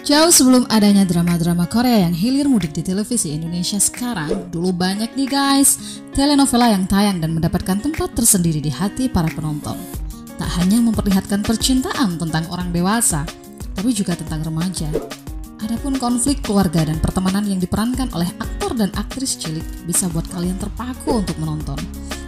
Jauh sebelum adanya drama-drama Korea yang hilir mudik di televisi Indonesia sekarang, dulu banyak nih guys, telenovela yang tayang dan mendapatkan tempat tersendiri di hati para penonton. Tak hanya memperlihatkan percintaan tentang orang dewasa, tapi juga tentang remaja. Adapun konflik keluarga dan pertemanan yang diperankan oleh aktor dan aktris cilik bisa buat kalian terpaku untuk menonton.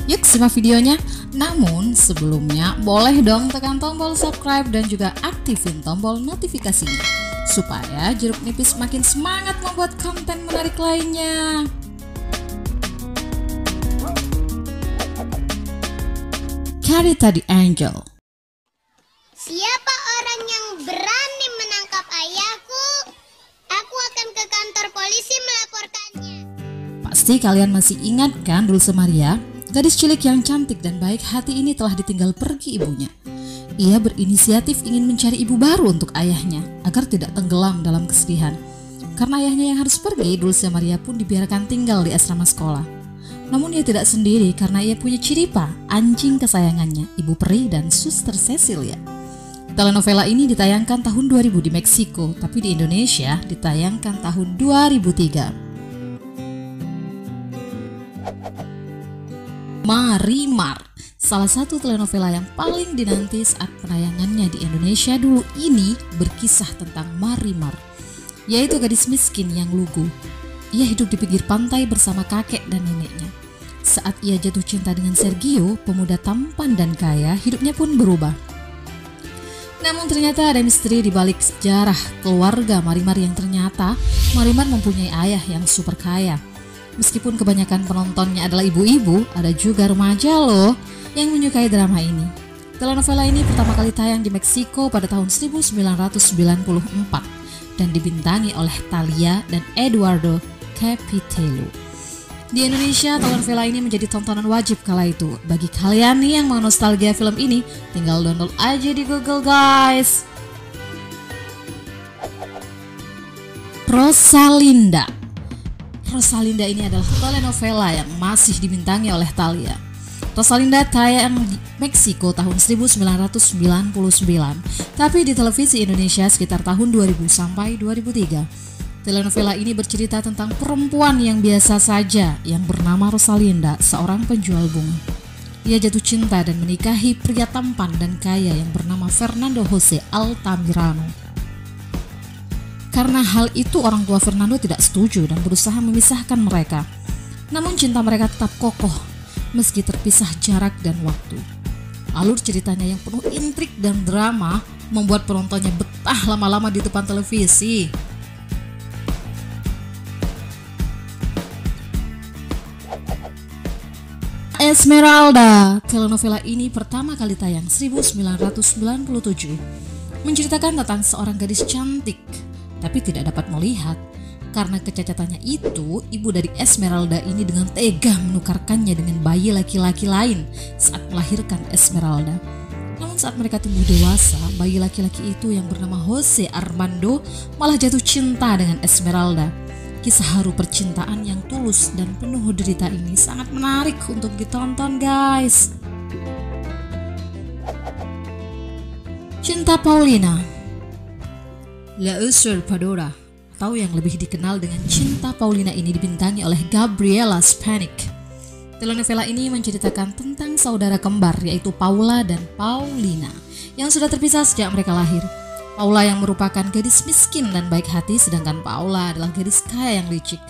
Yuk simak videonya. Namun sebelumnya boleh dong tekan tombol subscribe dan juga aktifin tombol notifikasinya supaya Jeruk Nipis makin semangat membuat konten menarik lainnya. Carita the Angel. Siapa orang yang berani menangkap ayahku? Aku akan ke kantor polisi melaporkannya. Pasti kalian masih ingat kan Dulce Maria? Gadis cilik yang cantik dan baik hati ini telah ditinggal pergi ibunya. Ia berinisiatif ingin mencari ibu baru untuk ayahnya agar tidak tenggelam dalam kesedihan. Karena ayahnya yang harus pergi, Dulce Maria pun dibiarkan tinggal di asrama sekolah. Namun ia tidak sendiri karena ia punya Chiripa, anjing kesayangannya, Ibu Peri dan Suster Cecilia. Telenovela ini ditayangkan tahun 2000 di Meksiko, tapi di Indonesia ditayangkan tahun 2003. Marimar, salah satu telenovela yang paling dinanti saat penayangannya di Indonesia dulu ini berkisah tentang Marimar, yaitu gadis miskin yang lugu. Ia hidup di pinggir pantai bersama kakek dan neneknya. Saat ia jatuh cinta dengan Sergio, pemuda tampan dan kaya, hidupnya pun berubah. Namun ternyata ada misteri di balik sejarah keluarga Marimar yang ternyata Marimar mempunyai ayah yang super kaya. Meskipun kebanyakan penontonnya adalah ibu-ibu, ada juga remaja loh yang menyukai drama ini. Telenovela ini pertama kali tayang di Meksiko pada tahun 1994 dan dibintangi oleh Thalia dan Eduardo Capitelo. Di Indonesia, telenovela ini menjadi tontonan wajib kala itu. Bagi kalian nih yang mau nostalgia film ini, tinggal download aja di Google guys. Rosalinda. Rosalinda ini adalah telenovela yang masih dibintangi oleh Thalia. Rosalinda tayang di Meksiko tahun 1999, tapi di televisi Indonesia sekitar tahun 2000 sampai 2003. Telenovela ini bercerita tentang perempuan yang biasa saja yang bernama Rosalinda, seorang penjual bunga. Ia jatuh cinta dan menikahi pria tampan dan kaya yang bernama Fernando Jose Altamirano. Karena hal itu orang tua Fernando tidak setuju dan berusaha memisahkan mereka. Namun cinta mereka tetap kokoh meski terpisah jarak dan waktu. Alur ceritanya yang penuh intrik dan drama membuat penontonnya betah lama-lama di depan televisi. Esmeralda, telenovela ini pertama kali tayang 1997. Menceritakan tentang seorang gadis cantik tapi tidak dapat melihat. Karena kecacatannya itu, ibu dari Esmeralda ini dengan tega menukarkannya dengan bayi laki-laki lain saat melahirkan Esmeralda. Namun saat mereka tumbuh dewasa, bayi laki-laki itu yang bernama Jose Armando malah jatuh cinta dengan Esmeralda. Kisah haru percintaan yang tulus dan penuh derita ini sangat menarik untuk ditonton guys. Cinta Paulina, La Usurpadora, atau yang lebih dikenal dengan Cinta Paulina ini dibintangi oleh Gabriela Spanik. Telenovela ini menceritakan tentang saudara kembar yaitu Paula dan Paulina yang sudah terpisah sejak mereka lahir. Paula yang merupakan gadis miskin dan baik hati, sedangkan Paula adalah gadis kaya yang licik.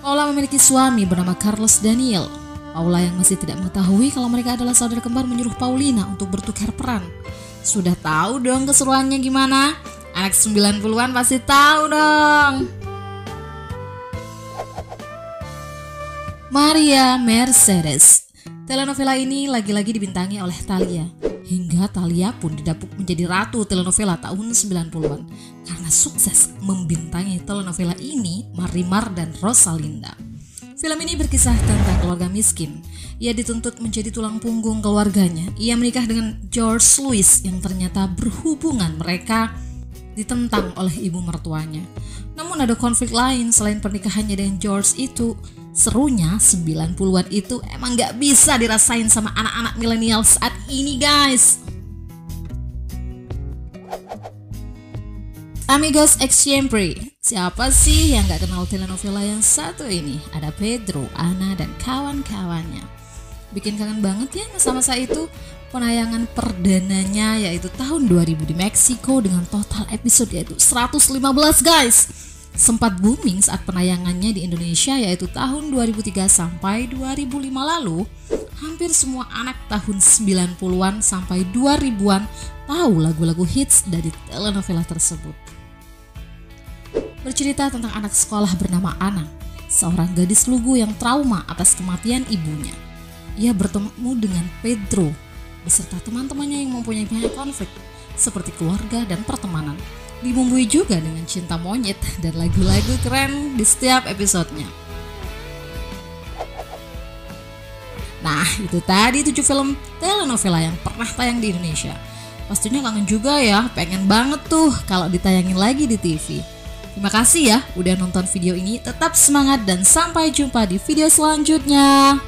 Paula memiliki suami bernama Carlos Daniel. Paula yang masih tidak mengetahui kalau mereka adalah saudara kembar menyuruh Paulina untuk bertukar peran. Sudah tahu dong keseruannya gimana? Anak 90-an pasti tahu dong. Maria Mercedes. Telenovela ini lagi-lagi dibintangi oleh Thalia. Hingga Thalia pun didapuk menjadi ratu telenovela tahun 90-an karena sukses membintangi telenovela ini Marimar dan Rosalinda. Film ini berkisah tentang keluarga miskin. Ia dituntut menjadi tulang punggung keluarganya. Ia menikah dengan George Louis yang ternyata berhubungan mereka ditentang oleh ibu mertuanya. Namun ada konflik lain selain pernikahannya dengan George itu. Serunya 90-an itu emang gak bisa dirasain sama anak-anak milenial saat ini guys. Amigos ex siempre, siapa sih yang gak kenal telenovela yang satu ini? Ada Pedro, Ana, dan kawan-kawannya. Bikin kangen banget ya masa-masa itu. Penayangan perdananya yaitu tahun 2000 di Meksiko dengan total episode yaitu 115 guys. Sempat booming saat penayangannya di Indonesia yaitu tahun 2003 sampai 2005 lalu. Hampir semua anak tahun 90-an sampai 2000-an tahu lagu-lagu hits dari telenovela tersebut. Bercerita tentang anak sekolah bernama Ana, seorang gadis lugu yang trauma atas kematian ibunya. Ia bertemu dengan Pedro beserta teman-temannya yang mempunyai banyak konflik seperti keluarga dan pertemanan. Dibumbui juga dengan cinta monyet dan lagu-lagu keren di setiap episodenya. Nah, itu tadi 7 film telenovela yang pernah tayang di Indonesia. Pastinya kangen juga ya, pengen banget tuh kalau ditayangin lagi di TV. Terima kasih ya udah nonton video ini, tetap semangat dan sampai jumpa di video selanjutnya.